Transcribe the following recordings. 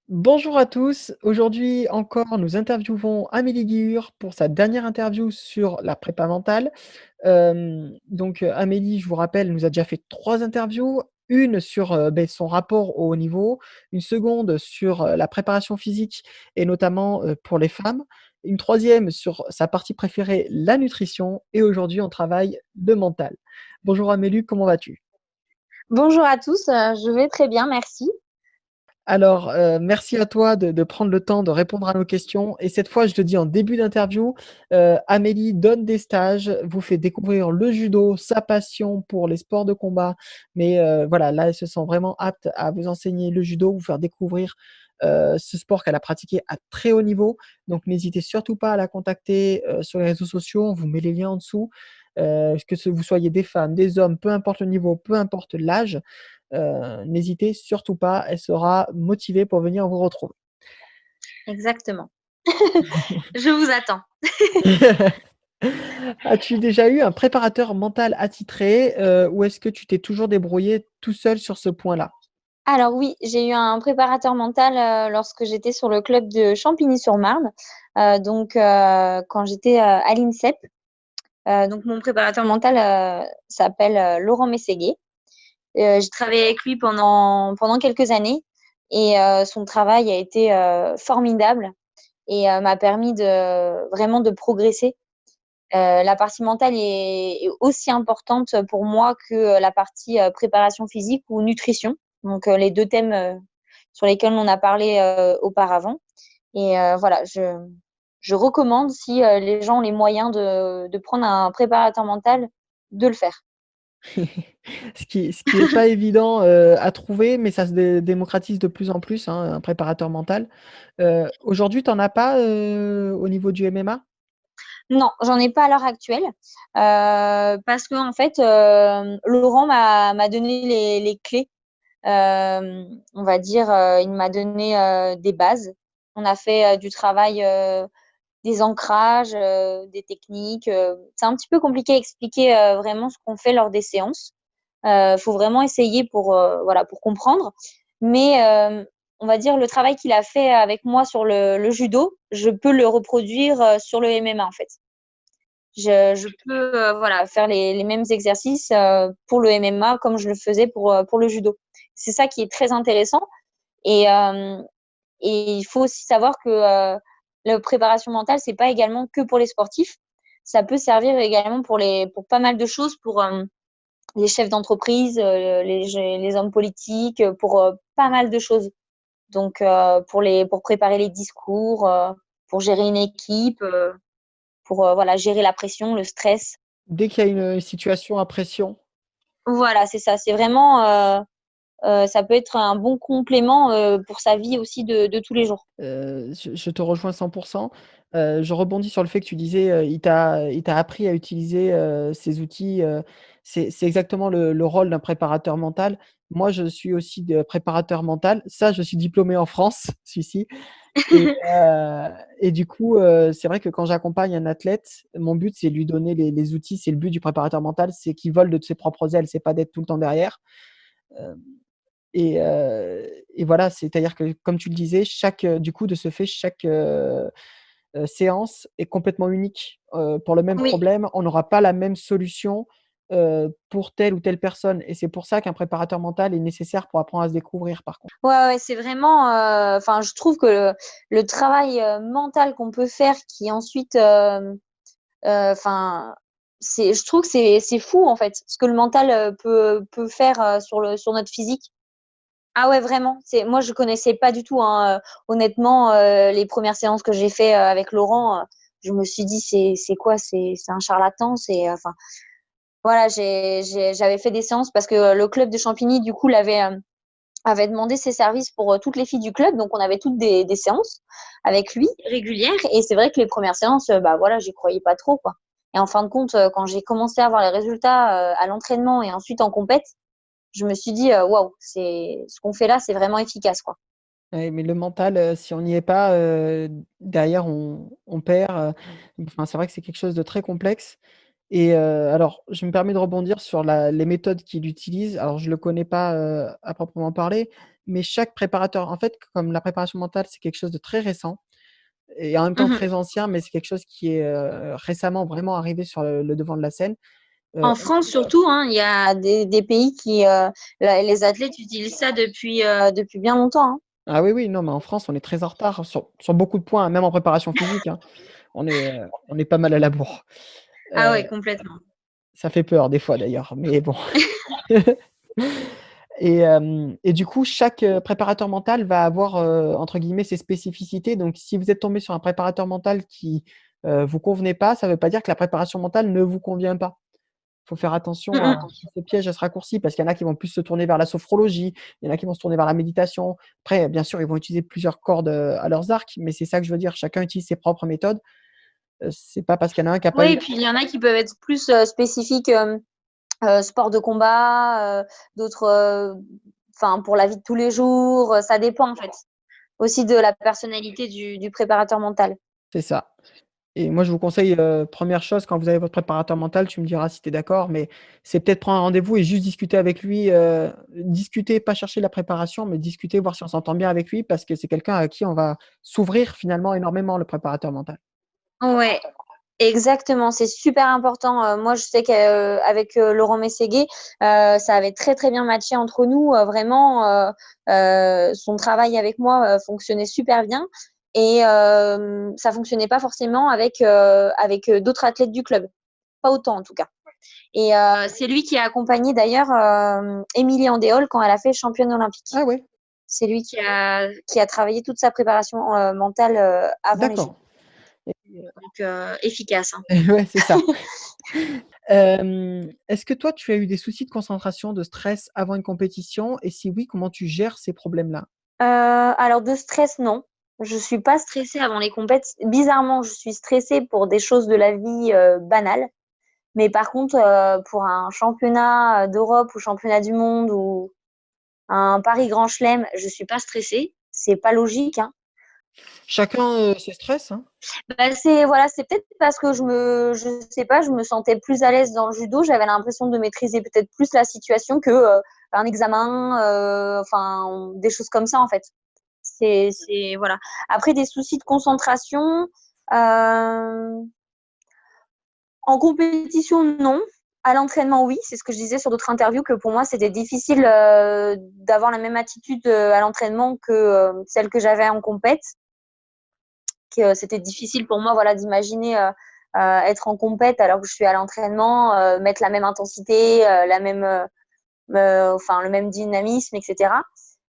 Bonjour à tous. Aujourd'hui encore, nous interviewons Amélie Guillure pour sa dernière interview sur la prépa mentale. Amélie, je vous rappelle, nous a déjà fait 3 interviews. Une sur, son rapport au haut niveau, une seconde sur, la préparation physique et notamment, pour les femmes, une troisième sur sa partie préférée, la nutrition et aujourd'hui on travaille le mental. Bonjour Amélie, comment vas-tu? Bonjour à tous, je vais très bien, merci. Alors, merci à toi de prendre le temps de répondre à nos questions et cette fois, je le dis en début d'interview, Amélie donne des stages, vous fait découvrir le judo, sa passion pour les sports de combat. Mais, voilà, là, elle se sent vraiment apte à vous enseigner le judo, vous faire découvrir, ce sport qu'elle a pratiqué à très haut niveau. Donc n'hésitez surtout pas à la contacter, sur les réseaux sociaux, on vous met les liens en dessous. Vous soyez des femmes, des hommes, peu importe le niveau, peu importe l'âge, n'hésitez surtout pas, elle sera motivée pour venir vous retrouver. Exactement. Je vous attends. As-tu déjà eu un préparateur mental attitré, ou est-ce que tu t'es toujours débrouillé tout seul sur ce point-là? Alors oui, j'ai eu un préparateur mental, lorsque j'étais sur le club de Champigny-sur-Marne, quand j'étais, à l'INSEP. Donc mon préparateur mental, s'appelle, Laurent Mességuet. J'ai travaillé avec lui pendant quelques années et son travail a été, formidable et m'a permis de vraiment de progresser. La partie mentale est aussi importante pour moi que la partie, préparation physique ou nutrition. Donc, les 2 thèmes, sur lesquels on a parlé, auparavant et voilà, je recommande si, les gens ont les moyens de prendre un préparateur mental, de le faire. Ce qui est pas évident, à trouver, mais ça se démocratise de plus en plus, hein, un préparateur mental. Aujourd'hui, tu en as pas, au niveau du MMA? Non, j'en ai pas à l'heure actuelle, parce qu'en fait, Laurent m'a donné les clés. On va dire, il m'a donné, des bases. On a fait, du travail, des ancrages, des techniques, c'est un petit peu compliqué à expliquer, vraiment ce qu'on fait lors des séances. Faut vraiment essayer pour, voilà, pour comprendre. Mais, on va dire le travail qu'il a fait avec moi sur le judo, je peux le reproduire, sur le MMA, en fait. Je peux, voilà, faire les mêmes exercices, pour le MMA comme je le faisais pour le judo. C'est ça qui est très intéressant et il faut aussi savoir que, la préparation mentale, c'est pas également que pour les sportifs. Ça peut servir également pour pas mal de choses, pour, les chefs d'entreprise, les hommes politiques, pour, pas mal de choses. Donc, pour préparer les discours, pour gérer une équipe, pour, voilà, gérer la pression, le stress. Dès qu'il y a une situation à pression. Voilà, c'est ça. C'est vraiment, ça peut être un bon complément, pour sa vie aussi de tous les jours. Je te rejoins 100. Je rebondis sur le fait que tu disais, il t'a appris à utiliser, ces outils, c'est exactement le rôle d'un préparateur mental. Moi, je suis aussi préparateur mental. Ça, je suis diplômé en France, celui-ci et du coup, c'est vrai que quand j'accompagne un athlète, mon but, c'est de lui donner les outils. C'est le but du préparateur mental, c'est qu'il vole de ses propres ailes, c'est pas d'être tout le temps derrière. Hem et voilà, c'est-à-dire que comme tu le disais, du coup, de ce fait, chaque séance est complètement unique. Pour le même Oui. problème, on n'aura pas la même solution, pour telle ou telle personne et c'est pour ça qu'un préparateur mental est nécessaire pour apprendre à se découvrir, par contre. Ouais, ouais, c'est vraiment, enfin, je trouve que le travail, mental qu'on peut faire qui ensuite, enfin, je trouve que c'est fou, en fait, ce que le mental, peut faire, sur notre physique. Ah ouais, vraiment, moi, je connaissais pas du tout, hein, honnêtement, les premières séances que j'ai fait, avec Laurent, je me suis dit: «C'est quoi? C'est un charlatan, enfin, voilà, j'avais fait des séances parce que le club de Champigny, du coup, avait demandé ses services pour, toutes les filles du club, donc on avait toutes des séances avec lui régulières et c'est vrai que les premières séances, bah, voilà, j'y croyais pas trop, quoi et en fin de compte, quand j'ai commencé à voir les résultats, à l'entraînement et ensuite en compète, je me suis dit: «Waouh, c'est ce qu'on fait là, c'est vraiment efficace, quoi». Ouais, mais le mental, si on n'y est pas, derrière on perd, enfin, c'est vrai que c'est quelque chose de très complexe Et alors, je me permets de rebondir sur les méthodes qu'il utilise. Alors, je ne le connais pas, à proprement parler, mais chaque préparateur en fait, comme la préparation mentale, c'est quelque chose de très récent et en même temps Mmh. très ancien, mais c'est quelque chose qui est, récemment vraiment arrivé sur le devant de la scène. En On France surtout, hein, il y a des pays qui, les athlètes utilisent ça depuis bien longtemps, hein. Ah oui, oui, non, mais en France, on est très en retard sur beaucoup de points, hein, même en préparation physique, hein. On est pas mal à la bourre. Ah Heu, ouais, complètement. Ça fait peur des fois d'ailleurs, mais bon. Et du coup, chaque, préparateur mental va avoir, entre guillemets «ses spécificités». Donc si vous êtes tombé sur un préparateur mental qui, vous convenait pas, ça veut pas dire que la préparation mentale ne vous convient pas. Faut faire Mmh attention à mh. ce piège, à ce raccourci, parce qu'il y en a qui vont plus se tourner vers la sophrologie, il y en a qui vont se tourner vers la méditation. Après, bien sûr, ils vont utiliser plusieurs cordes, à leurs arcs, mais c'est ça que je veux dire, chacun utilise ses propres méthodes. C'est pas parce qu'il y en a un qui a pas Oui, eu et puis il y en a qui peuvent être plus, spécifiques, sport de combat, d'autres, enfin pour la vie de tous les jours, ça dépend en fait, aussi de la personnalité du préparateur mental. c'est ça. Et moi, je vous conseille, 1re chose, quand vous avez votre préparateur mental, tu me diras si tu es d'accord, mais c'est peut-être prendre un rendez-vous et juste discuter avec lui, discuter, pas chercher la préparation, mais discuter, voir si on s'entend bien avec lui parce que c'est quelqu'un à qui on va s'ouvrir finalement énormément, le préparateur mental. Ouais, exactement, c'est super important. Moi, je sais qu'avec Laurent Mességuet, ça avait très, très bien matché entre nous. Vraiment, son travail avec moi fonctionnait super bien. Et ça fonctionnait pas forcément avec d'autres athlètes du club. Pas autant, en tout cas. Et c'est lui qui a accompagné d'ailleurs Émilie Andéol quand elle a fait championne olympique. Ah ouais, C'est lui qui a travaillé toute sa préparation mentale avant les Jeux. d'accord. Et Donc, efficace, hein. ouais, c'est ça. Est-ce que toi, tu as eu des soucis de concentration, de stress avant une compétition? Et si oui, comment tu gères ces problèmes-là? Alors de stress, non. Je suis pas stressée avant les compètes. Bizarrement, je suis stressée pour des choses de la vie, banales. Mais par contre, pour un championnat, d'Europe ou championnat du monde ou un Paris Grand Chelem, je suis pas stressée. C'est pas logique, hein. Chacun, ses stress, hein. Bah, c'est voilà, c'est peut-être parce que je sais pas, je me sentais plus à l'aise dans le judo. J'avais l'impression de maîtriser peut-être plus la situation que, un examen, enfin des choses comme ça, en fait. C'est voilà. Après des soucis de concentration, en compétition, non. À l'entraînement, oui. C'est ce que je disais sur d'autres interviews, que pour moi, c'était difficile, d'avoir la même attitude, à l'entraînement que, celle que j'avais en compète. Que c'était difficile pour moi, voilà, d'imaginer, être en compète alors que je suis à l'entraînement, mettre la même intensité, la même, enfin le même dynamisme, et cetera.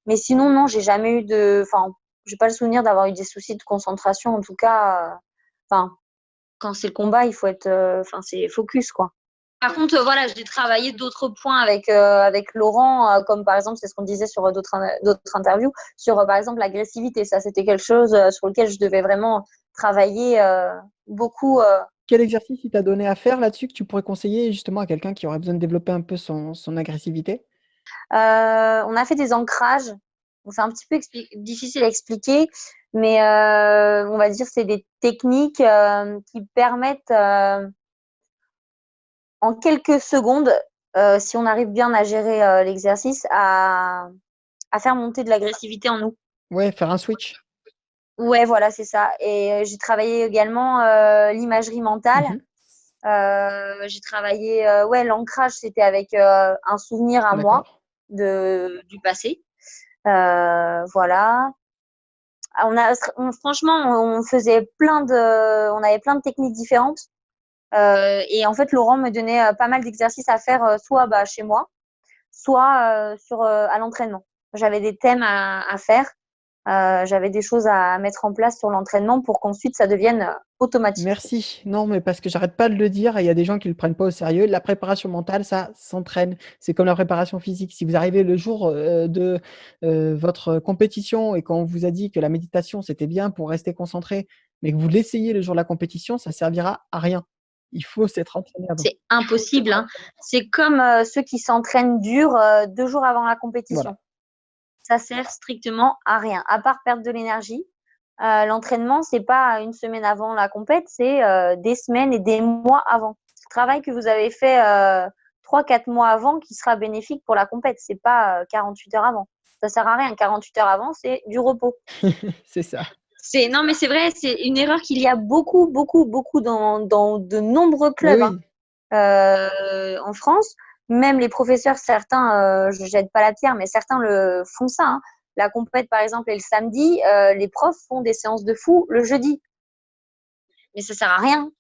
Mais sinon, non, j'ai jamais eu enfin, j'ai pas le souvenir d'avoir eu des soucis de concentration. En tout cas, enfin, quand c'est le combat, il faut être, enfin, c'est focus, quoi. Par contre, voilà, j'ai travaillé d'autres points avec Laurent, comme par exemple, c'est ce qu'on disait sur d'autres interviews, sur par exemple l'agressivité. Ça, c'était quelque chose sur lequel je devais vraiment travailler beaucoup. Quel exercice il t'a donné à faire là-dessus que tu pourrais conseiller justement à quelqu'un qui aurait besoin de développer un peu son agressivité? On a fait des ancrages. Donc c'est un petit peu difficile à expliquer, mais on va dire c'est des techniques qui permettent en quelques secondes, si on arrive bien à gérer l'exercice, à faire monter de l'agressivité en nous. Ouais, faire un switch. Ouais, voilà, c'est ça. Et j'ai travaillé également l'imagerie mentale. Mmh. J'ai travaillé, ouais, l'ancrage, c'était avec un souvenir à moi D'accord. du passé. Voilà. Ah, franchement, on avait plein de techniques différentes. Et en fait, Laurent me donnait pas mal d'exercices à faire, soit bah, chez moi, soit à l'entraînement. J'avais des thèmes à faire, j'avais des choses à mettre en place sur l'entraînement pour qu'ensuite ça devienne automatique. Merci. Non, mais parce que j'arrête pas de le dire et il y a des gens qui le prennent pas au sérieux. La préparation mentale, ça s'entraîne. C'est comme la préparation physique. Si vous arrivez le jour, de, votre compétition et qu'on vous a dit que la méditation, c'était bien pour rester concentré, mais que vous l'essayez le jour de la compétition, ça servira à rien. Il faut s'être entraîné avant. C'est impossible, hein. C'est comme ceux qui s'entraînent dur 2 jours avant la compétition. Voilà. Ça sert strictement à rien, à part perdre de l'énergie. L'entraînement, c'est pas une semaine avant la compète, c'est des semaines et des mois avant. travail que vous avez fait 3-4 mois avant qui sera bénéfique pour la compète. C'est pas 48 heures avant. Ça sert à rien. 48 heures avant, c'est du repos. C'est ça. Non, mais c'est vrai, c'est une erreur qu'il y a beaucoup, beaucoup, beaucoup dans de nombreux Mais clubs oui, en France. Même les professeurs, certains, je jette pas la pierre, mais certains le font ça. La compète, par exemple, est le samedi. Les profs font des séances de fou le jeudi. Mais ça sert à rien.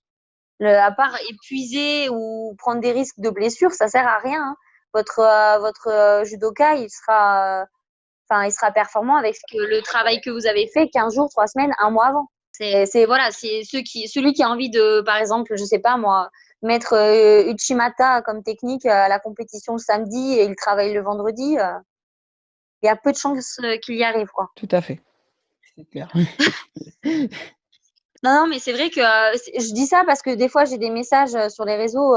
À part épuiser ou prendre des risques de blessure, ça sert à rien. Votre judoka, il sera performant avec le travail que vous avez fait 15 jours, 3 semaines, un mois avant. Voilà, c'est celui qui a envie de, par exemple, je sais pas moi, mettre Uchimata comme technique à la compétition le samedi et il travaille le vendredi. Il y a peu de chances qu'il y arrive, quoi. tout à fait. C'est clair. Non, non, mais c'est vrai que je dis ça parce que des fois, j'ai des messages sur les réseaux.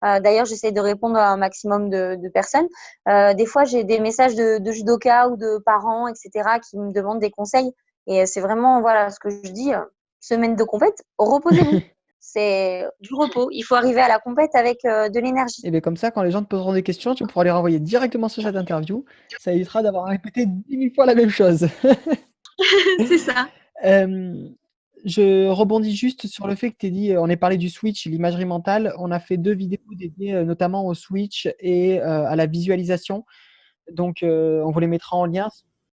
D'ailleurs, j'essaie de répondre à un maximum de personnes. Des fois, j'ai des messages de judokas ou de parents, etc., qui me demandent des conseils. Et c'est vraiment, voilà, ce que je dis. Semaine de compète, reposez-vous. C'est du repos. Il faut arriver à la compète avec de l'énergie. Et bien comme ça, quand les gens te poseront des questions, tu pourras les renvoyer directement sur cette interview. Ça évitera d'avoir à répéter 10 000 fois la même chose. C'est ça. Je rebondis juste sur le fait que tu as dit, on a parlé du switch et l'imagerie mentale. On a fait 2 vidéos dédiées, notamment au switch et à la visualisation. Donc, on vous les mettra en lien.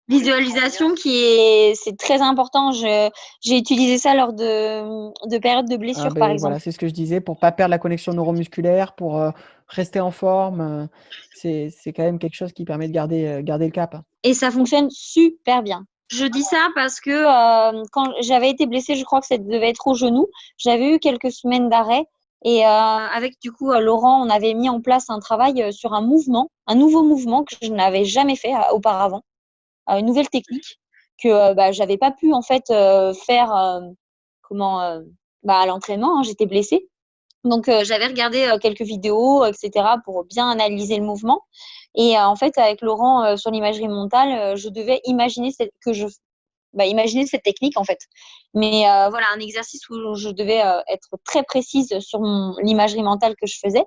Visualisation c'est très important. J'ai utilisé ça lors de périodes de Ah blessure, par beh, voilà, exemple. c'est ce que je disais, pour pas perdre la connexion neuromusculaire, pour, rester en forme, c'est quand même quelque chose qui permet de garder le cap. Et ça fonctionne super bien. Je dis ça parce que quand j'avais été blessée, je crois que ça devait être au genou. J'avais eu quelques semaines d'arrêt et avec du coup Laurent, on avait mis en place un travail sur un nouveau mouvement que je n'avais jamais fait auparavant, une nouvelle technique que j'avais pas pu en fait faire comment à l'entraînement. J'étais blessée. Donc, j'avais regardé quelques vidéos, etc., pour bien analyser le mouvement. Et en fait, avec Laurent, sur l'imagerie mentale, je devais imaginer cette technique, en fait. Mais voilà, un exercice où je devais être très précise sur l'imagerie mentale que je faisais.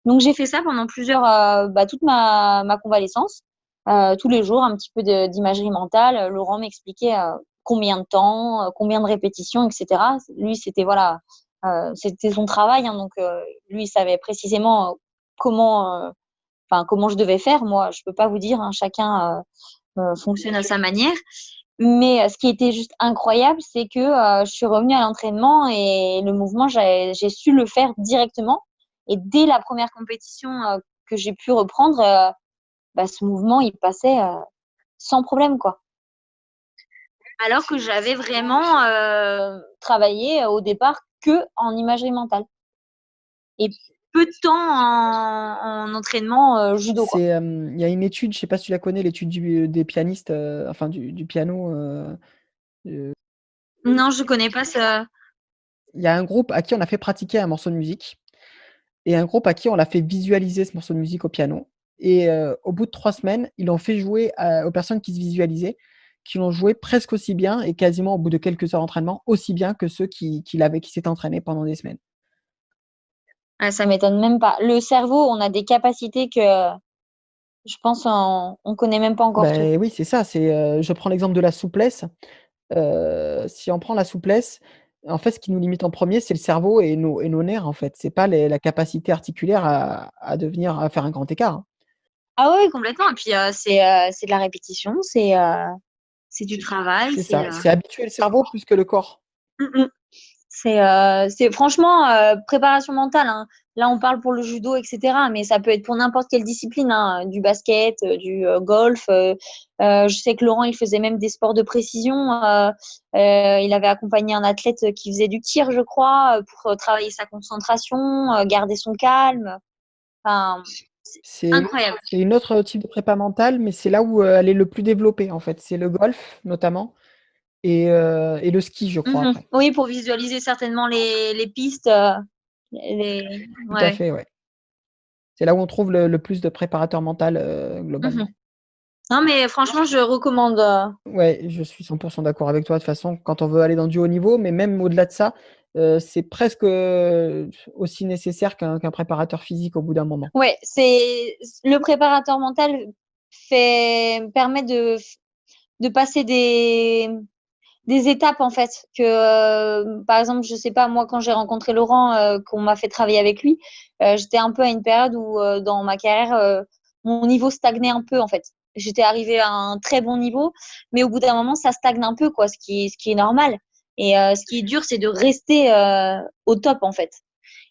Donc, j'ai fait ça pendant toute ma convalescence. Tous les jours, un petit peu d'imagerie mentale. Laurent m'expliquait combien de temps, combien de répétitions, etc. Lui, c'était son travail, donc lui, il savait précisément comment je devais faire. Moi, je peux pas vous dire, chacun fonctionne à sa manière. Mais ce qui était juste incroyable, c'est que je suis revenue à l'entraînement et le mouvement, j'ai su le faire directement. Et dès la première compétition que j'ai pu reprendre, ce mouvement, il passait sans problème, quoi. Alors que j'avais vraiment travaillé au départ que en imagerie mentale et peu de temps en entraînement judo, quoi. Il y a une étude, je sais pas si tu la connais, l'étude des pianistes, enfin du piano, heu, Non, je connais pas ça. il y a un groupe à qui on a fait pratiquer un morceau de musique et un groupe à qui on l'a fait visualiser ce morceau de musique au piano et au bout de 3 semaines, ils l'ont fait jouer aux personnes qui se visualisaient, qui l'ont joué presque aussi bien et quasiment au bout de quelques heures d'entraînement, aussi bien que ceux qui s'étaient entraînés pendant des semaines. Ah, ça m'étonne même pas. Le cerveau, on a des capacités que je pense on connaît même pas encore tout. Beh, oui, c'est ça, je prends l'exemple de la souplesse. Si on prend la souplesse, en fait, ce qui nous limite en premier, c'est le cerveau et nos nerfs, en fait. C'est pas la capacité articulaire à faire un grand écart, hein. Ah oui, complètement. Et puis c'est de la répétition, c'est du travail, C'est ça, c'est habituer le cerveau plus que le corps. Mmh mh. C'est franchement préparation mentale, hein. Là, on parle pour le judo, etc., mais ça peut être pour n'importe quelle discipline, hein, du basket, du golf. Je sais que Laurent, il faisait même des sports de précision. Il avait accompagné un athlète qui faisait du tir, je crois, pour travailler sa concentration, garder son calme. Enfin, c'est C'est incroyable. c'est une autre type de prépa mentale, mais c'est là où, elle est le plus développée, en fait. C'est le golf, notamment et le ski, je crois, Mmh. après. Oui, pour visualiser certainement les pistes, les Tout à ouais. fait, ouais. C'est là où on trouve le plus de préparateurs mentaux, Mmh. globalement. Non, mais franchement, je recommande. Ouais, je suis 100 d'accord avec toi. De toute façon, quand on veut aller dans du haut niveau, mais même au-delà de ça, c'est presque, aussi nécessaire qu'un préparateur physique au bout d'un moment. Ouais, c'est le préparateur mental permet de passer des étapes en fait que par exemple je sais pas moi quand j'ai rencontré Laurent qu'on m'a fait travailler avec lui j'étais un peu à une période où dans ma carrière mon niveau stagnait un peu en fait j'étais arrivée à un très bon niveau mais au bout d'un moment ça stagne un peu quoi ce qui est normal et ce qui est dur c'est de rester au top en fait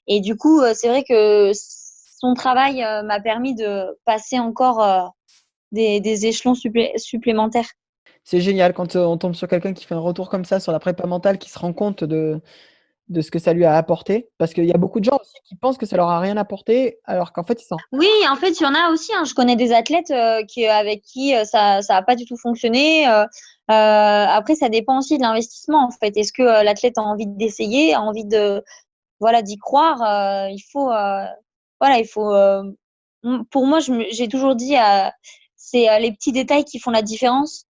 et du coup c'est vrai que son travail m'a permis de passer encore des échelons supplémentaires. C'est génial quand, on tombe sur quelqu'un qui fait un retour comme ça sur la prépa mentale, qui se rend compte de ce que ça lui a apporté. Parce qu'il y a beaucoup de gens aussi qui pensent que ça leur a rien apporté, alors qu'en fait, ils s'en Oui, en fait, il y en a aussi, hein. Je connais des athlètes avec qui ça a pas du tout fonctionné. Après, ça dépend aussi de l'investissement, en fait. Est-ce que l'athlète a envie d'essayer, a envie de voilà d'y croire il faut voilà, il faut. Pour moi, j'ai toujours dit, c'est les petits détails qui font la différence.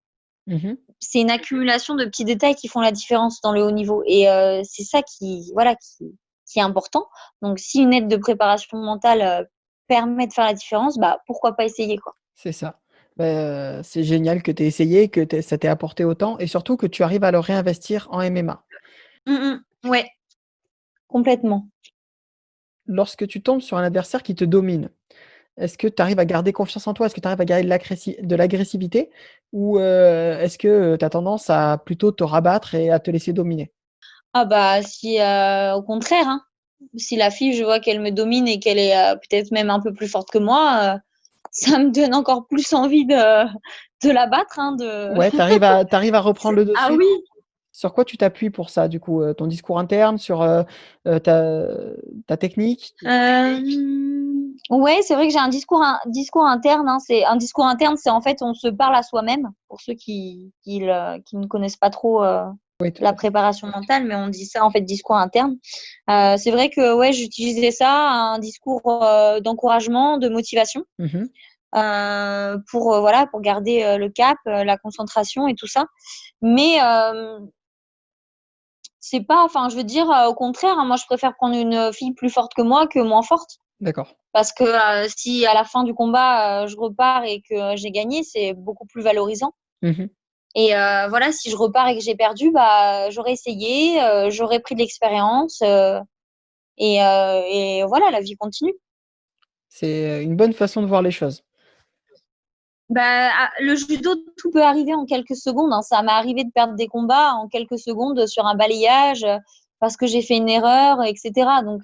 mmh. C'est une accumulation de petits détails qui font la différence dans le haut niveau, et c'est ça qui voilà qui est important. Donc, si une aide de préparation mentale permet de faire la différence, bah pourquoi pas essayer quoi. C'est ça. C'est génial que tu aies essayé, que ça t'ait apporté autant et surtout que tu arrives à le réinvestir en MMA. Ouais, complètement. Lorsque tu tombes sur un adversaire qui te domine, est-ce que tu arrives à garder confiance en toi? Est-ce que tu arrives à garder de l'agressivité? Ou, est-ce que, tu as tendance à plutôt te rabattre et à te laisser dominer? Ah bah si au contraire, hein. Si la fille, je vois qu'elle me domine et qu'elle est peut-être même un peu plus forte que moi, ça me donne encore plus envie de la battre, hein, de Ouais, tu arrives à reprendre le ah dessus? oui. Sur quoi tu t'appuies pour ça du coup? Ton discours interne, sur, ta technique? Ouais, c'est vrai que j'ai un discours interne, hein. C'est un discours interne, c'est en fait on se parle à soi-même, pour ceux qui ne connaissent pas trop, Oui, tout la à fait. préparation mentale, mais on dit ça en fait discours interne. C'est vrai que ouais, j'utilisais ça, un discours, d'encouragement, de motivation, Mmh. pour, voilà, pour garder, le cap, la concentration et tout ça. Mais c'est pas enfin, je veux dire, au contraire, hein, moi je préfère prendre une fille plus forte que moi que moins forte. D'accord. Parce que si à la fin du combat, je repars et que j'ai gagné, c'est beaucoup plus valorisant. Mmh. Et voilà, si je repars et que j'ai perdu, bah, j'aurais essayé, j'aurais pris de l'expérience, et voilà, la vie continue. C'est, une bonne façon de voir les choses. Bah, le judo, tout peut arriver en quelques secondes, hein. Ça m'est arrivé de perdre des combats en quelques secondes sur un balayage, parce que j'ai fait une erreur, et cetera. Donc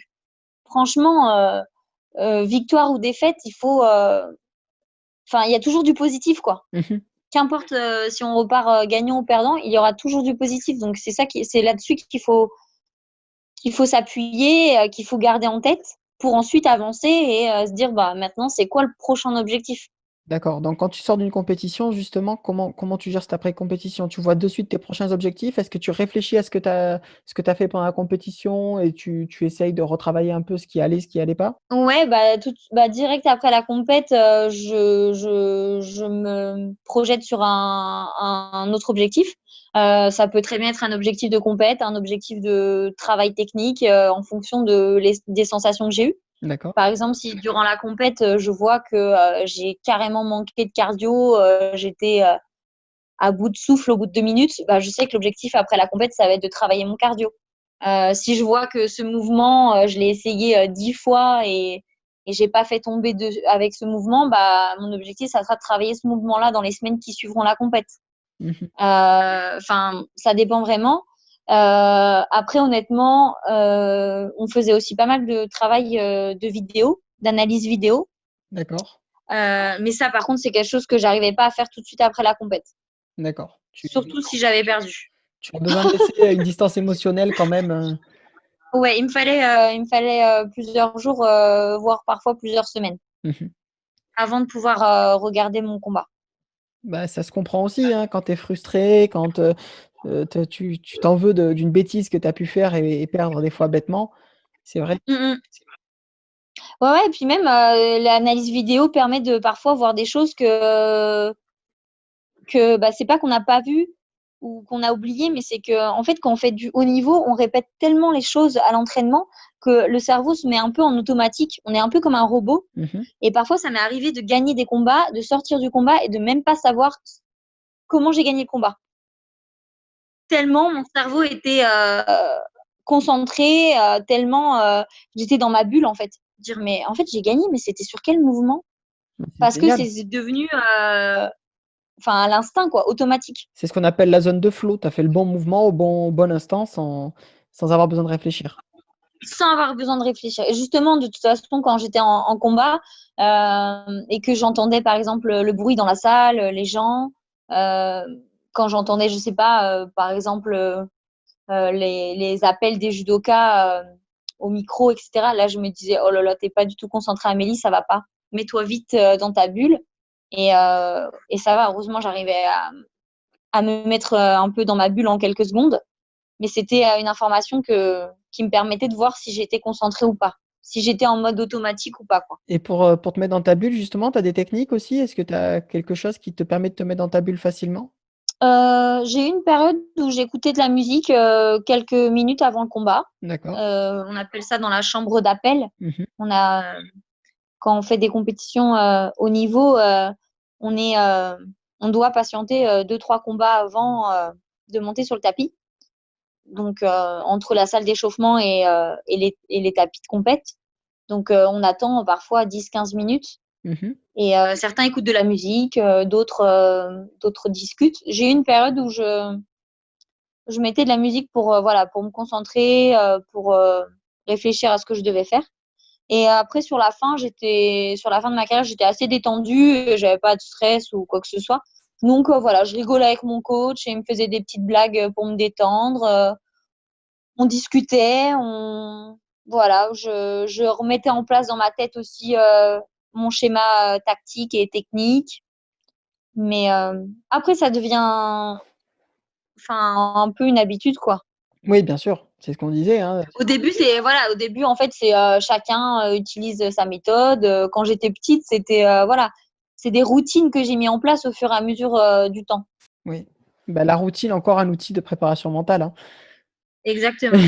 franchement, victoire ou défaite, il faut, enfin, il y a toujours du positif, quoi. Mmh. Qu'importe si on repart gagnant ou perdant, il y aura toujours du positif. Donc c'est là-dessus qu'il faut s'appuyer, qu'il faut garder en tête pour ensuite avancer et se dire bah maintenant c'est quoi le prochain objectif. D'accord, donc quand tu sors d'une compétition justement, comment tu gères cette après-compétition? Tu vois de suite tes prochains objectifs? Est-ce que tu réfléchis à ce que tu as fait pendant la compétition et tu essayes de retravailler un peu ce qui allait pas? Ouais, bah direct après la compète, je me projette sur un autre objectif. Ça peut très bien être un objectif de compète, un objectif de travail technique, en fonction des sensations que j'ai eues. D'accord. Par exemple, si durant la compète, je vois que j'ai carrément manqué de cardio, j'étais à bout de souffle au bout de 2 minutes, bah, je sais que l'objectif après la compète, ça va être de travailler mon cardio. Si je vois que ce mouvement, je l'ai essayé 10 fois et j'ai pas fait tomber avec ce mouvement, bah, mon objectif, ça sera de travailler ce mouvement-là dans les semaines qui suivront la compète. Mmh. Enfin, ça dépend vraiment. Après, honnêtement, on faisait aussi pas mal de travail de vidéo, d'analyse vidéo. D'accord, Mais ça, par contre, c'est quelque chose que j'arrivais pas à faire tout de suite après la compète, d'accord. surtout si j'avais perdu. Tu as besoin de laisser, une distance émotionnelle quand même, Ouais, il me fallait plusieurs jours, voire parfois plusieurs semaines, mmh. avant de pouvoir regarder mon combat. Bah, ça se comprend aussi, hein, quand tu es frustré, quand, te tu t'en veux d'une bêtise que tu as pu faire et perdre des fois bêtement. C'est vrai. Mmh. Ouais, ouais, et puis même l'analyse vidéo permet de parfois voir des choses que que c'est pas qu'on n'a pas vu ou qu'on a oublié, mais c'est que en fait, quand on fait du haut niveau, on répète tellement les choses à l'entraînement que le cerveau se met un peu en automatique. On est un peu comme un robot. Mhm. Et parfois, ça m'est arrivé de gagner des combats, de sortir du combat et de même pas savoir comment j'ai gagné le combat. Tellement mon cerveau était concentré, tellement j'étais dans ma bulle en fait. Dire mais en fait j'ai gagné, mais c'était sur quel mouvement? C'est Parce que génial. c'est devenu à l'instinct quoi, automatique, C'est ce qu'on appelle la zone de flow. Tu as fait le bon mouvement au bon instant sans avoir besoin de réfléchir. sans avoir besoin de réfléchir. Et justement, de toute façon, quand j'étais en combat et que j'entendais par exemple le bruit dans la salle, les gens, euh, quand j'entendais, je sais pas, par exemple les appels des judokas au micro, etc. Là, je me disais, oh là là, t'es pas du tout concentrée, Amélie, ça va pas. Mets-toi vite dans ta bulle. Et ça va, heureusement, j'arrivais à me mettre un peu dans ma bulle en quelques secondes. Mais c'était une information qui me permettait de voir si j'étais concentrée ou pas, si j'étais en mode automatique ou pas, quoi. Et pour te mettre dans ta bulle, justement, tu as des techniques aussi? Est-ce que tu as quelque chose qui te permet de te mettre dans ta bulle facilement? J'ai eu une période où j'écoutais de la musique quelques minutes avant le combat. D'accord. On appelle ça dans la chambre d'appel. Mhm. On a Quand on fait des compétitions haut niveau, on doit patienter 2-3 combats avant de monter sur le tapis. Donc, entre la salle d'échauffement et les tapis de compète. Donc, on attend parfois 10-15 minutes. Mhm. Et certains écoutent de la musique, d'autres discutent. J'ai eu une période où je mettais de la musique pour me concentrer, pour réfléchir à ce que je devais faire. Et après, sur la fin de ma carrière, j'étais assez détendue, j'avais pas de stress ou quoi que ce soit. Donc voilà, je rigolais avec mon coach et il me faisait des petites blagues pour me détendre. On discutait, voilà, je remettais en place dans ma tête aussi mon schéma tactique et technique. Mais après, ça devient, enfin, un peu une habitude, quoi. Oui, bien sûr, c'est ce qu'on disait, hein. Au début en fait c'est chacun utilise sa méthode. Quand j'étais petite, c'était voilà, c'est des routines que j'ai mis en place au fur et à mesure du temps. Oui. Bah, la routine, encore un outil de préparation mentale, hein. Exactement.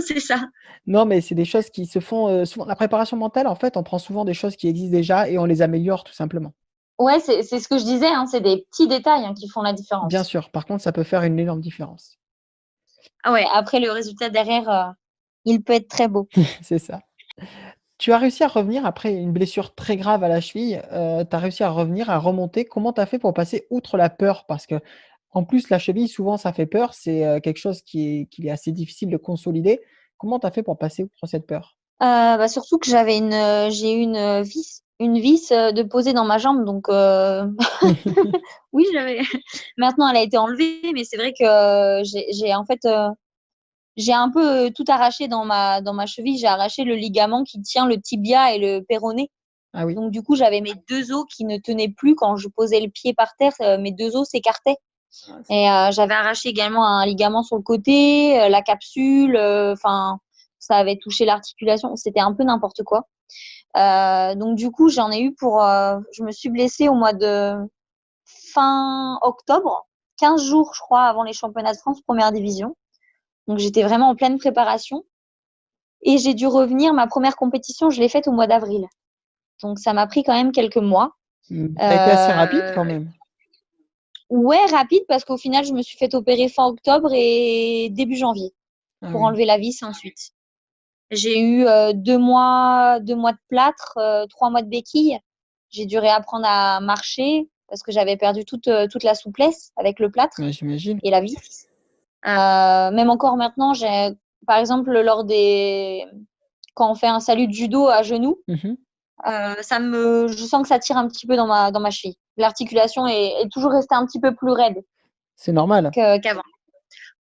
C'est ça. Non, mais c'est des choses qui se font souvent. La préparation mentale, en fait, on prend souvent des choses qui existent déjà et on les améliore tout simplement. Ouais, c'est ce que je disais, hein, c'est des petits détails qui font la Bien différence. sûr, par contre, ça peut faire une énorme différence. Ah ouais, après le résultat derrière, il peut être très beau. C'est ça. Tu as réussi à revenir après une blessure très grave à la cheville, tu as réussi à revenir, à remonter. Comment tu as fait pour passer outre la peur? Parce que en plus, la cheville, souvent, ça fait peur. C'est, quelque chose qui est assez difficile de consolider. Comment tu as fait pour passer outre cette peur? Surtout que j'ai eu une vis de poser dans ma jambe, donc oui, j'avais. Maintenant, elle a été enlevée, mais c'est vrai que j'ai en fait j'ai un peu tout arraché dans ma cheville. J'ai arraché le ligament qui tient le tibia et le péroné. Ah oui? Donc, du coup, j'avais mes deux os qui ne tenaient plus quand je posais le pied par terre. Mes deux os s'écartaient. Ah c'est Et j'avais arraché également un ligament sur le côté, la capsule. Enfin, ça avait touché l'articulation. C'était un peu n'importe quoi. Donc, du coup, j'en ai eu je me suis blessée au mois de fin octobre, 15 jours, je crois, avant les championnats de France, première division. Donc, j'étais vraiment en pleine préparation. Et j'ai dû revenir. Ma première compétition, je l'ai faite au mois d'avril. Donc, ça m'a pris quand même quelques mois. Ça a été assez rapide Euh, quand même? ouais, rapide parce qu'au final, je me suis fait opérer fin octobre et début janvier Ah pour oui. enlever la vis ensuite. J'ai eu 2 mois de plâtre, 3 mois de béquille. J'ai dû réapprendre à marcher parce que j'avais perdu toute la souplesse avec le plâtre Ouais, j'imagine. et la vis. Même encore maintenant, par exemple, quand on fait un salut de judo à genoux, Mmh. je sens que ça tire un petit peu dans ma cheville. L'articulation est toujours restée un petit peu plus raide C'est normal. qu'avant.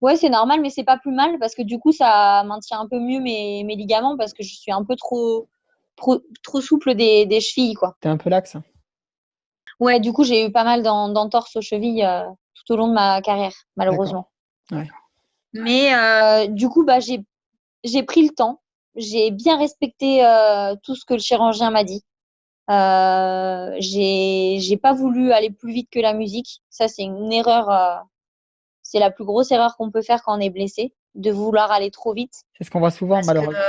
Ouais, c'est normal, mais c'est pas plus mal parce que du coup, ça maintient un peu mieux mes ligaments parce que je suis un peu trop souple des chevilles, quoi. Tu es un peu laxe? Ouais, du coup, j'ai eu pas mal d'entorses aux chevilles tout au long de ma carrière, D'accord. malheureusement. Ouais. Mais du coup, j'ai pris le temps. J'ai bien respecté tout ce que le chirurgien m'a dit. J'ai pas voulu aller plus vite que la musique. Ça, c'est une erreur. C'est la plus grosse erreur qu'on peut faire quand on est blessé, de vouloir aller trop vite. C'est ce qu'on voit souvent, Parce que, malheureusement.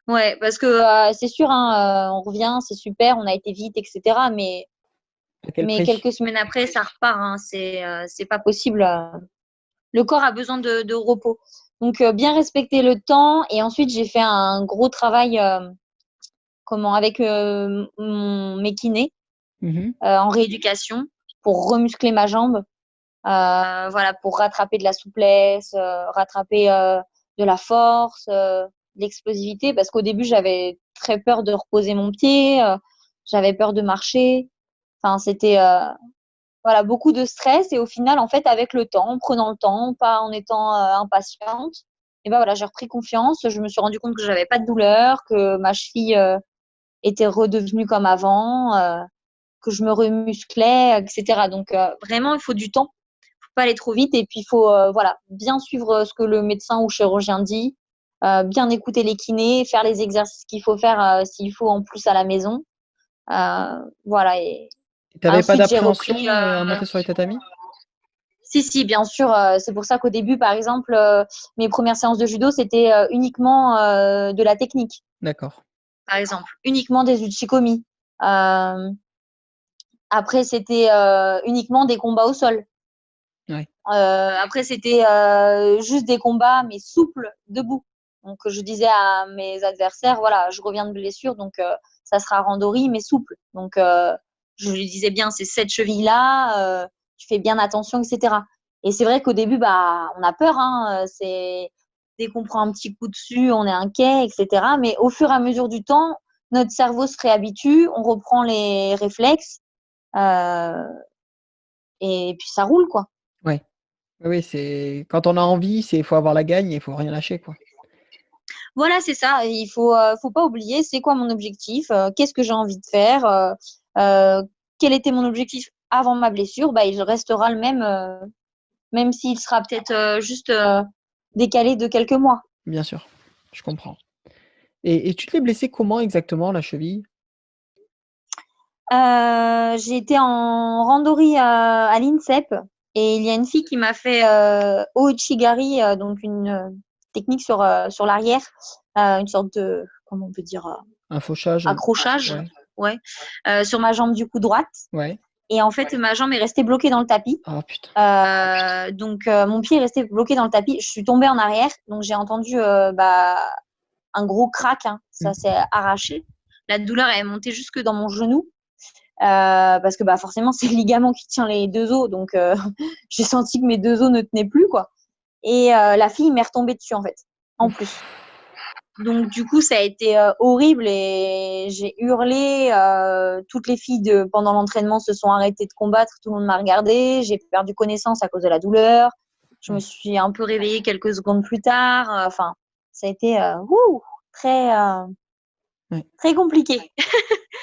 ouais, parce que c'est sûr, hein, on revient, c'est super, on a été vite, etc. À quel Mais prix? quelques semaines après, ça repart. Hein, c'est pas possible. Le corps a besoin de repos. Donc, bien respecter le temps. Et ensuite, j'ai fait un gros travail avec mes kinés Mhm. en rééducation pour remuscler ma jambe. Voilà, pour rattraper de la souplesse, rattraper de la force, de l'explosivité. Parce qu'au début, j'avais très peur de reposer mon pied. J'avais peur de marcher. Enfin, c'était voilà, beaucoup de stress et au final, en fait, avec le temps, en prenant le temps, pas en étant impatiente, et ben voilà, j'ai repris confiance. Je me suis rendu compte que j'avais pas de douleur, que ma cheville était redevenue comme avant, que je me remusclais, etc. Donc vraiment, il faut du temps, faut pas aller trop vite et puis il faut voilà bien suivre ce que le médecin ou chirurgien dit, bien écouter les kinés, faire les exercices qu'il faut faire s'il faut en plus à la maison. Voilà et T'avais pas ensuite j'ai repris. d'appréhension à monter sur les tatamis? Si, si, bien sûr. C'est pour ça qu'au début, par exemple, mes premières séances de judo, c'était uniquement de la technique, D'accord. par exemple, uniquement des uchikomi. Euh, Après, c'était uniquement des combats au sol. Ouais. Après, c'était juste des combats, mais souples, debout. Donc, je disais à mes adversaires, voilà, je reviens de blessure, donc ça sera randori, mais souple. Donc, je lui disais bien, c'est cette cheville-là, tu fais bien attention, etc. Et c'est vrai qu'au début, bah, on a peur, hein, dès qu'on prend un petit coup dessus, on est inquiet, etc. Mais au fur et à mesure du temps, notre cerveau se réhabitue, on reprend les réflexes, euh, et puis ça roule, quoi. Ouais. Oui, oui, c'est quand on a envie, c'est faut avoir la gagne et il faut rien lâcher, quoi. Voilà, c'est ça. Il faut pas oublier, c'est quoi mon objectif, qu'est-ce que j'ai envie de faire, euh, quel était mon objectif avant ma blessure, bah, il restera le même, même s'il sera peut-être juste décalé de quelques mois. Bien sûr, je comprends. Et tu te l'es blessé comment exactement, la cheville? J'ai été en randonnée à l'INSEP et il y a une fille qui m'a fait Ouchigari, donc une technique sur l'arrière, une sorte de, comment on peut dire, Un fauchage, accrochage, ouais, ouais, sur ma jambe du coup droite. ouais. Et en fait, ma jambe est restée bloquée dans le tapis. Ah putain. Donc, mon pied est resté bloqué dans le tapis. Je suis tombée en arrière. Donc, j'ai entendu bah, un gros crack. Hein. Ça Mmh. s'est arraché. La douleur est montée jusque dans mon genou. Parce que bah, forcément, c'est le ligament qui tient les deux os. Donc, j'ai senti que mes deux os ne tenaient plus. Quoi. Et la fille m'est retombée dessus, en fait, en plus. Ouf. Donc du coup, ça a été horrible et j'ai hurlé. Toutes les filles pendant l'entraînement se sont arrêtées de combattre. Tout le monde m'a regardé. J'ai perdu connaissance à cause de la douleur. Je me Ouais, suis un peu réveillée quelques secondes plus tard. Enfin, ça a été très ouais. très compliqué,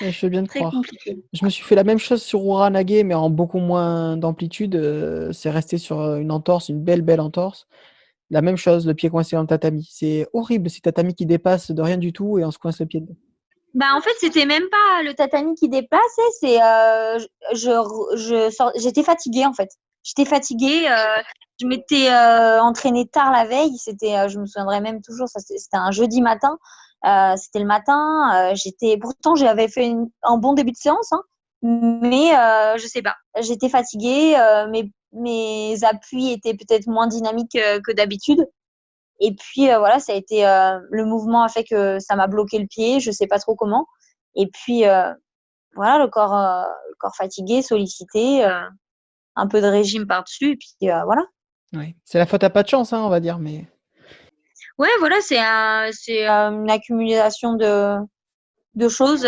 Ouais, je veux bien te très croire. compliqué. Je me suis fait la même chose sur Uranage, mais en beaucoup moins d'amplitude, c'est resté sur, une entorse, une belle, belle entorse. La même chose, le pied coincé dans le tatami. C'est horrible, ces tatamis qui dépassent de rien du tout et on se coince le pied dedans. Bah en fait, c'était même pas le tatami qui déplaçait. C'est j'étais fatiguée en fait. J'étais fatiguée. Je m'étais entraînée tard la veille. C'était, je me souviendrai même toujours. Ça, c'était un jeudi matin. C'était le matin. Pourtant, j'avais fait un bon début de séance, hein, mais je sais pas. J'étais fatiguée. Mes appuis étaient peut-être moins dynamiques que d'habitude. Et puis voilà, ça a été le mouvement a fait que ça m'a bloqué le pied, je sais pas trop comment. Et puis voilà, le corps fatigué, sollicité, un peu de régime par-dessus, et puis voilà. Ouais. C'est la faute à pas de chance, hein, on va dire, mais Ouais, voilà, c'est une accumulation de choses.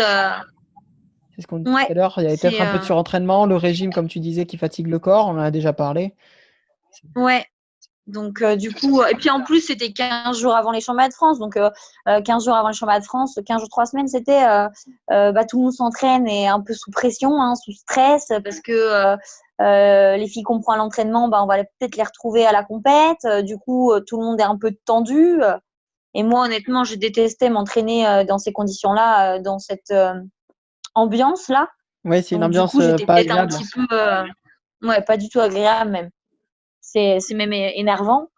c'est ce qu'on disait tout Ouais, à l'heure. Il y avait peut-être c'est un peu de surentraînement, le régime, comme tu disais, qui fatigue le corps, on en a déjà parlé. C'est ouais. Donc, du coup, et puis en plus, c'était 15 jours avant les championnats de France. Donc, 15 jours avant les championnats de France, 15 jours, 3 semaines, c'était bah, tout le monde s'entraîne et un peu sous pression, hein, sous stress, parce que les filles qu'on prend à l'entraînement, bah, on va peut-être les retrouver à la compète. Du coup, tout le monde est un peu tendu. Et moi, honnêtement, je détestais m'entraîner dans ces conditions-là, dans cette ambiance là. Ouais, c'est une Donc du ambiance, coup, j'étais pas peut-être un agréable. petit peu, ouais, pas du tout agréable même. C'est même énervant.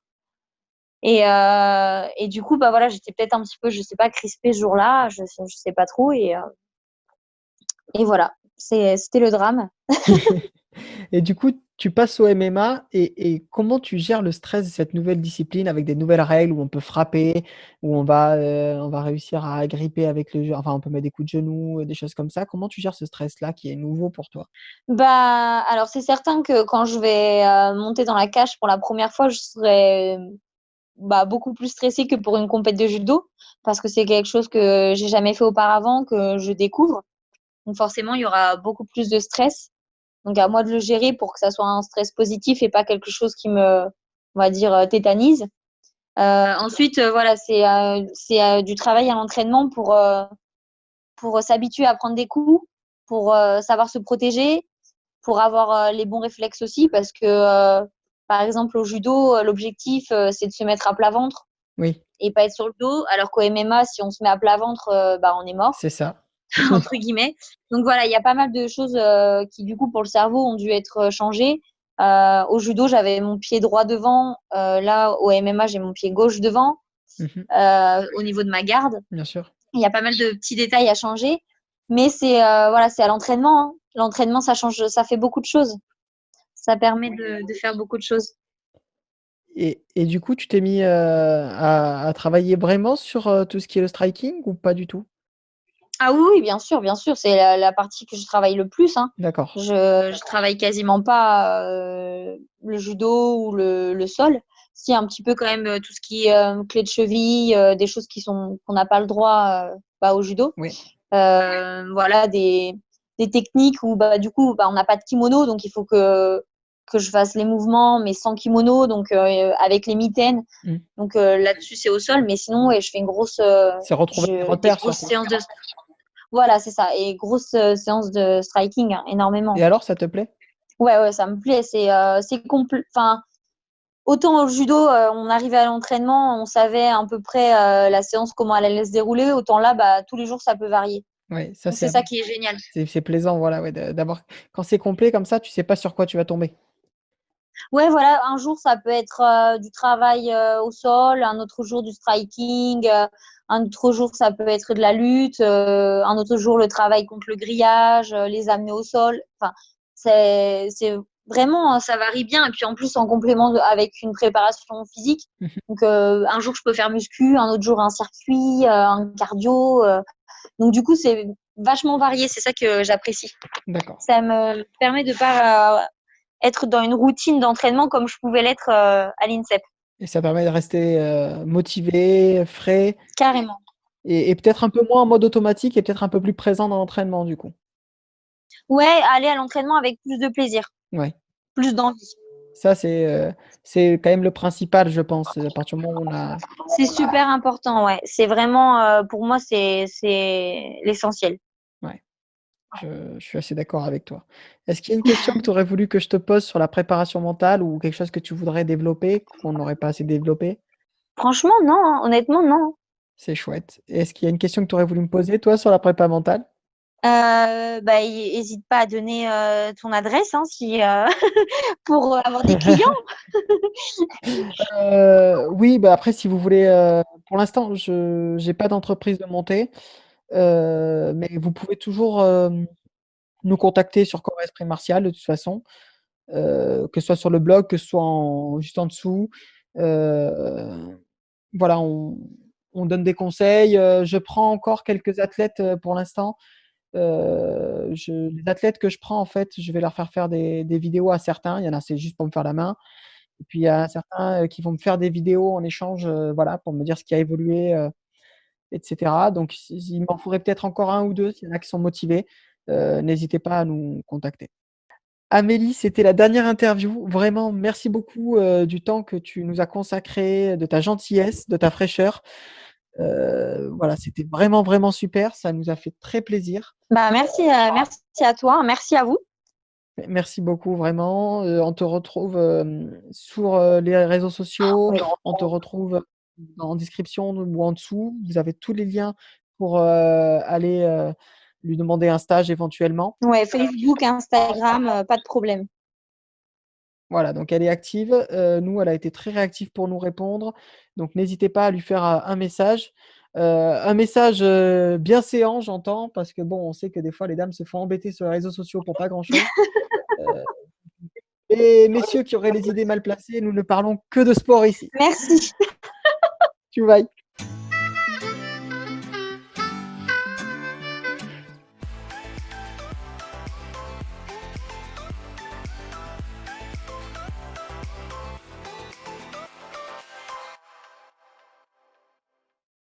Et du coup, bah voilà, j'étais peut-être un petit peu, je sais pas, crispée ce jour-là, je sais pas trop. Et voilà, c'était le drame. Et du coup, tu passes au MMA et comment tu gères le stress de cette nouvelle discipline avec des nouvelles règles où on peut frapper, où on va réussir à gripper avec le enfin, on peut mettre des coups de genoux, des choses comme ça. Comment tu gères ce stress-là qui est nouveau pour toi? Bah, alors c'est certain que quand je vais monter dans la cage pour la première fois, je serai bah, beaucoup plus stressée que pour une compète de judo, parce que c'est quelque chose que j'ai jamais fait auparavant, que je découvre. Donc forcément, il y aura beaucoup plus de stress. Donc à moi de le gérer pour que ça soit un stress positif et pas quelque chose qui me, on va dire, tétanise. Ensuite, voilà, c'est du travail à l'entraînement pour s'habituer à prendre des coups, pour savoir se protéger, pour avoir les bons réflexes aussi, parce que par exemple au judo, l'objectif c'est de se mettre à plat ventre Oui, et pas être sur le dos, alors qu'au MMA, si on se met à plat ventre, bah on est mort c'est ça. entre guillemets. Donc voilà, il y a pas mal de choses qui du coup pour le cerveau ont dû être changées. Au judo, j'avais mon pied droit devant. Là, au MMA, j'ai mon pied gauche devant. Mmh. Au niveau de ma garde, Bien sûr. il y a pas mal de petits détails à changer, mais c'est voilà, c'est à l'entraînement, hein. L'entraînement, ça change, ça fait beaucoup de choses. Ça permet de faire beaucoup de choses. Et du coup, tu t'es mis, à travailler vraiment sur, tout ce qui est le striking ou pas du tout? Ah oui, oui, bien sûr, c'est la partie que je travaille le plus, hein. D'accord. Je travaille quasiment pas le judo ou le sol. Si, un petit peu quand même tout ce qui est clé de cheville, des choses qu'on n'a pas le droit bah, au judo. Oui. Voilà, des techniques où bah, du coup bah, on n'a pas de kimono, donc il faut que je fasse les mouvements, mais sans kimono, donc avec les mitaines. Mmh. Donc là-dessus, c'est au sol, mais sinon, ouais, je fais une grosse, C'est retrouver tes des repères grosses surtout. séances de. Voilà, c'est ça. Et grosse séance de striking, hein, énormément. Et alors, ça te plaît? Ouais, ouais, ça me plaît. C'est complet. Enfin, autant au judo, on arrivait à l'entraînement, on savait à peu près la séance, comment elle allait se dérouler. Autant là, bah, tous les jours, ça peut varier. Oui, ça Donc c'est ça qui est génial. c'est plaisant, voilà, ouais, d'avoir quand c'est complet comme ça, tu sais pas sur quoi tu vas tomber. Ouais, voilà, un jour, ça peut être du travail au sol, un autre jour du striking, un autre jour, ça peut être de la lutte, un autre jour, le travail contre le grillage, les amener au sol. Enfin, c'est vraiment, ça varie bien. Et puis en plus, en complément avec une préparation physique. Mmh mh. Donc, un jour, je peux faire muscu, un autre jour, un circuit, un cardio. Donc, du coup, c'est vachement varié. C'est ça que j'apprécie. D'accord. Ça me permet de pas être dans une routine d'entraînement comme je pouvais l'être à l'INSEP. Et ça permet de rester, motivé, frais Carrément. et peut-être un peu moins en mode automatique et peut-être un peu plus présent dans l'entraînement du coup? Ouais, aller à l'entraînement avec plus de plaisir, Ouais. plus d'envie. Ça c'est quand même le principal je pense, à partir du moment où on a C'est super important, ouais. C'est vraiment, pour moi, c'est l'essentiel. ouais, je suis assez d'accord avec toi. Est-ce qu'il y a une question que tu aurais voulu que je te pose sur la préparation mentale ou quelque chose que tu voudrais développer, qu'on n'aurait pas assez développé? Franchement, non, hein, honnêtement, non. C'est chouette. Est-ce qu'il y a une question que tu aurais voulu me poser toi sur la prépa mentale? Bah, hésite pas à donner ton adresse hein, si, pour avoir des clients. Oui, bah, après si vous voulez, pour l'instant je j'ai pas d'entreprise de montée, mais vous pouvez toujours, nous contacter sur Corps Esprit Martial de toute façon, que ce soit sur le blog, que ce soit en juste en dessous. Heu, voilà, on donne des conseils, je prends encore quelques athlètes, pour l'instant. Je les athlètes que je prends en fait, je vais leur faire des vidéos à certains. Il y en a, c'est juste pour me faire la main. Et puis il y a certains, qui vont me faire des vidéos en échange, voilà, pour me dire ce qui a évolué, et cetera. Donc il m'en faudrait peut-être encore un ou 2. S'il y en a qui sont motivés, n'hésitez pas à nous contacter. Amélie, c'était la dernière interview. Vraiment merci beaucoup, du temps que tu nous as consacré, de ta gentillesse, de ta fraîcheur. Voilà, c'était vraiment, vraiment super. Ça nous a fait très plaisir. Bah, merci à toi, merci à vous. Merci beaucoup vraiment, on te retrouve, sur, les réseaux sociaux, on te retrouve, en description ou en dessous. Vous avez tous les liens pour, aller, lui demander un stage éventuellement. Ouais, Facebook, Instagram, pas de problème. Voilà, donc elle est active. Nous, elle a été très réactive pour nous répondre. Donc n'hésitez pas à lui faire, un message, bienséant, j'entends, parce que bon, on sait que des fois les dames se font embêter sur les réseaux sociaux pour pas grand-chose. Heu et messieurs qui auraient les idées mal placées, nous ne parlons que de sport ici. Merci. Tu vois?